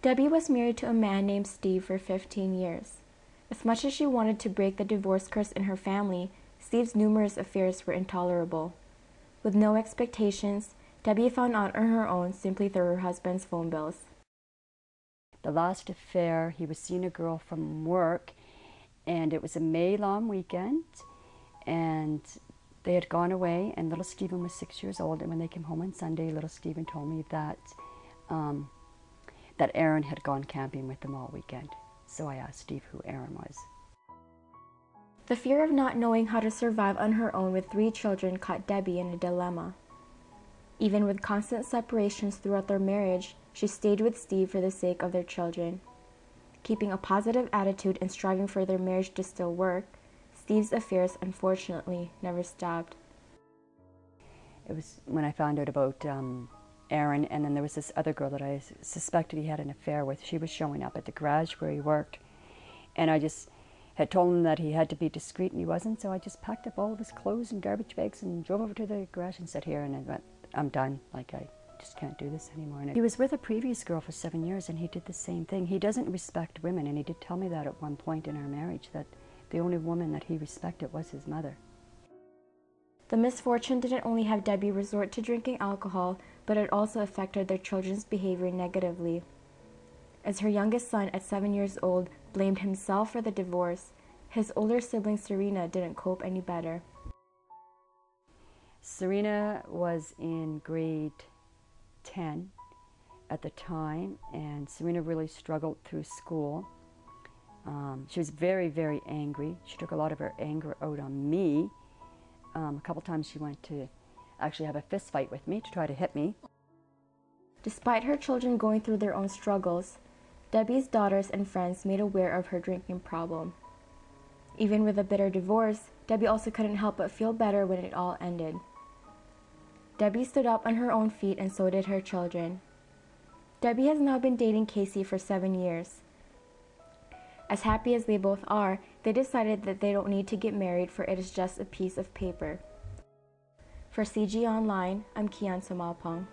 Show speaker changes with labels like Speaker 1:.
Speaker 1: Debbie was married to a man named Steve for 15 years. As much as she wanted to break the divorce curse in her family, Steve's numerous affairs were intolerable. With no expectations, Debbie found out on her own simply through her husband's phone bills.
Speaker 2: The last affair, he was seeing a girl from work, and it was a May long weekend, and they had gone away, and little Stephen was 6 years old, and when they came home on Sunday, little Stephen told me that that Aaron had gone camping with them all weekend. So I asked Steve who Aaron was.
Speaker 1: The fear of not knowing how to survive on her own with 3 children caught Debbie in a dilemma. Even with constant separations throughout their marriage, she stayed with Steve for the sake of their children. Keeping a positive attitude and striving for their marriage to still work, Steve's affairs unfortunately never stopped.
Speaker 2: It was when I found out about Aaron, and then there was this other girl that I suspected he had an affair with. She was showing up at the garage where he worked, and I just had told him that he had to be discreet, and he wasn't, so I just packed up all of his clothes and garbage bags and drove over to the garage and sat here, and I went, I'm done. Like, I just can't do this anymore. And he was with a previous girl for 7 years, and he did the same thing. He doesn't respect women, and he did tell me that at one point in our marriage, that the only woman that he respected was his mother.
Speaker 1: The misfortune didn't only have Debbie resort to drinking alcohol, but it also affected their children's behavior negatively. As her youngest son, at 7 years old, blamed himself for the divorce, his older sibling Serena didn't cope any better.
Speaker 2: Serena was in grade 10 at the time, and Serena really struggled through school. She was very, very angry. She took a lot of her anger out on me. A couple times she went to actually have a fist fight with me to try to hit me.
Speaker 1: Despite her children going through their own struggles, Debbie's daughters and friends made aware of her drinking problem. Even with a bitter divorce, Debbie also couldn't help but feel better when it all ended. Debbie stood up on her own feet, and so did her children. Debbie has now been dating Casey for 7 years. As happy as they both are, they decided that they don't need to get married, for it is just a piece of paper. For CG Online, I'm Kian Samalpong.